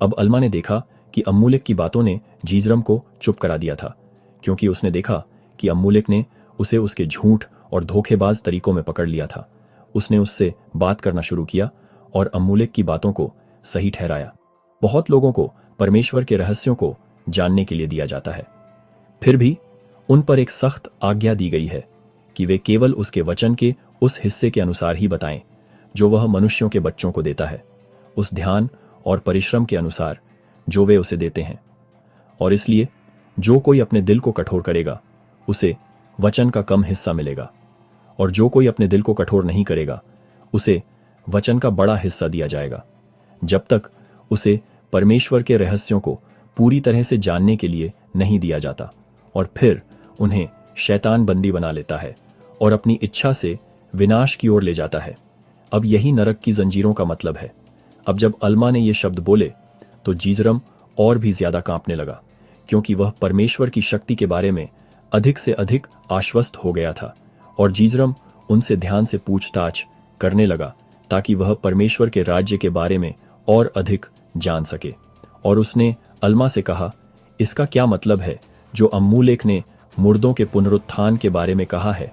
अब अल्मा ने देखा कि अम्मुलिक की बातों ने जीजरम को चुप करा दिया था, क्योंकि उसने देखा कि अम्मुलिक ने उसे उसके झूठ और धोखेबाज तरीकों में पकड़ लिया था। उसने उससे बात करना शुरू किया और अम्मुलिक की बातों को सही ठहराया। बहुत लोगों को परमेश्वर के रहस्यों को जानने के लिए दिया जाता है, फिर भी उन पर एक सख्त आज्ञा दी गई है कि वे केवल उसके वचन के उस हिस्से के अनुसार ही बताएं जो वह मनुष्यों के बच्चों को देता है, उस ध्यान और परिश्रम के अनुसार जो वे उसे देते हैं। और इसलिए जो कोई अपने दिल को कठोर करेगा उसे वचन का कम हिस्सा मिलेगा, और जो कोई अपने दिल को कठोर नहीं करेगा उसे वचन का बड़ा हिस्सा दिया जाएगा, जब तक उसे परमेश्वर के रहस्यों को पूरी तरह से जानने के लिए नहीं दिया जाता, और फिर उन्हें शैतान बंदी बना लेता है और अपनी इच्छा से विनाश की ओर ले जाता है। अब यही नरक की जंजीरों का मतलब है। अब जब अल्मा ने ये शब्द बोले तो जीजरम और भी ज्यादा कांपने लगा, क्योंकि वह परमेश्वर की शक्ति के बारे में अधिक से अधिक आश्वस्त हो गया था, और जीजरम उनसे ध्यान से पूछताछ करने लगा ताकि वह परमेश्वर के राज्य के बारे में और अधिक जान सके। और उसने अल्मा से कहा, इसका क्या मतलब है जो अम्मुलेक ने मुर्दों के पुनरुत्थान के बारे में कहा है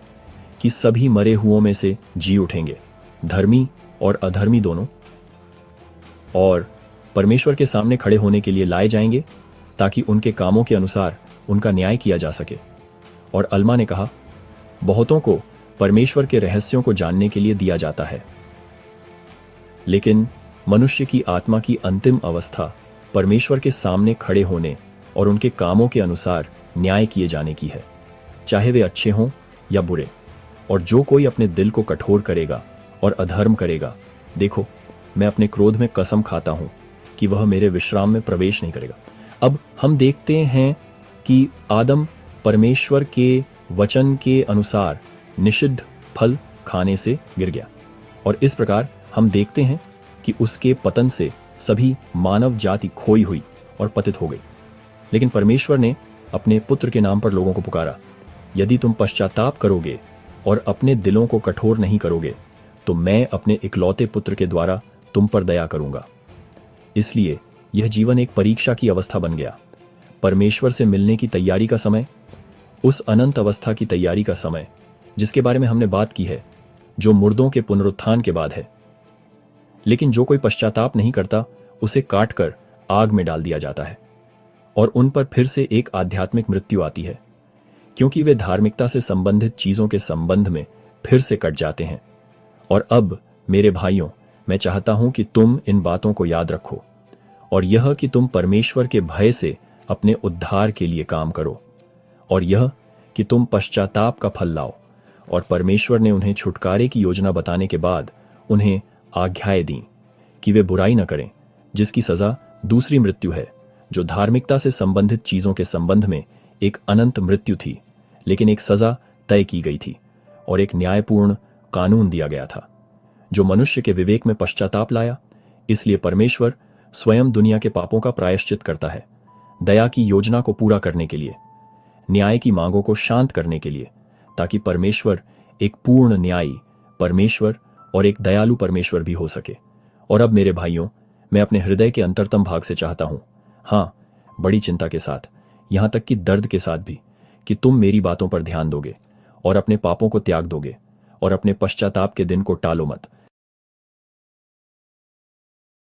कि सभी मरे हुओं में से जी उठेंगे, धर्मी और अधर्मी दोनों, और परमेश्वर के सामने खड़े होने के लिए लाए जाएंगे ताकि उनके कामों के अनुसार उनका न्याय किया जा सके। और अल्मा ने कहा, बहुतों को परमेश्वर के रहस्यों को जानने के लिए दिया जाता है, लेकिन मनुष्य की आत्मा की अंतिम अवस्था परमेश्वर के सामने खड़े होने और उनके कामों के अनुसार न्याय किए जाने की है, चाहे वे अच्छे हों या बुरे। और जो कोई अपने दिल को कठोर करेगा और अधर्म करेगा, देखो मैं अपने क्रोध में कसम खाता हूं कि वह मेरे विश्राम में प्रवेश नहीं करेगा। अब हम देखते हैं कि आदम परमेश्वर के वचन के अनुसार निषिद्ध फल खाने से गिर गया, और इस प्रकार हम देखते हैं कि उसके पतन से सभी मानव जाति खोई हुई और पतित हो गई। लेकिन परमेश्वर ने अपने पुत्र के नाम पर लोगों को पुकारा, यदि तुम पश्चाताप करोगे और अपने दिलों को कठोर नहीं करोगे तो मैं अपने इकलौते पुत्र के द्वारा तुम पर दया करूंगा। इसलिए यह जीवन एक परीक्षा की अवस्था बन गया। परमेश्वर से मिलने की तैयारी का समय, उस अनंत अवस्था की तैयारी का समय जिसके बारे में हमने बात की है, जो मुर्दों के पुनरुत्थान के बाद है। लेकिन जो कोई पश्चाताप नहीं करता उसे काटकर आग में डाल दिया जाता है, और उन पर फिर से एक आध्यात्मिक मृत्यु आती है, क्योंकि वे धार्मिकता से संबंधित चीजों के संबंध में फिर से कट जाते हैं। और अब मेरे भाइयों, मैं चाहता हूं कि तुम इन बातों को याद रखो, और यह कि तुम परमेश्वर के भय से अपने उद्धार के लिए काम करो, और यह कि तुम पश्चाताप का फल लाओ। और परमेश्वर ने उन्हें छुटकारे की योजना बताने के बाद उन्हें आज्ञाएं दी कि वे बुराई न करें, जिसकी सजा दूसरी मृत्यु है, जो धार्मिकता से संबंधित चीजों के संबंध में एक अनंत मृत्यु थी। लेकिन एक सजा तय की गई थी और एक न्यायपूर्ण कानून दिया गया था जो मनुष्य के विवेक में पश्चाताप लाया। इसलिए परमेश्वर स्वयं दुनिया के पापों का प्रायश्चित करता है, दया की योजना को पूरा करने के लिए, न्याय की मांगों को शांत करने के लिए, ताकि परमेश्वर एक पूर्ण न्यायी परमेश्वर और एक दयालु परमेश्वर भी हो सके। और अब मेरे भाइयों, मैं अपने हृदय के अंतरतम भाग से चाहता हूं, हां, बड़ी चिंता के साथ, यहां तक कि दर्द के साथ भी, कि तुम मेरी बातों पर ध्यान दोगे और अपने पापों को त्याग दोगे और अपने पश्चाताप के दिन को टालो मत,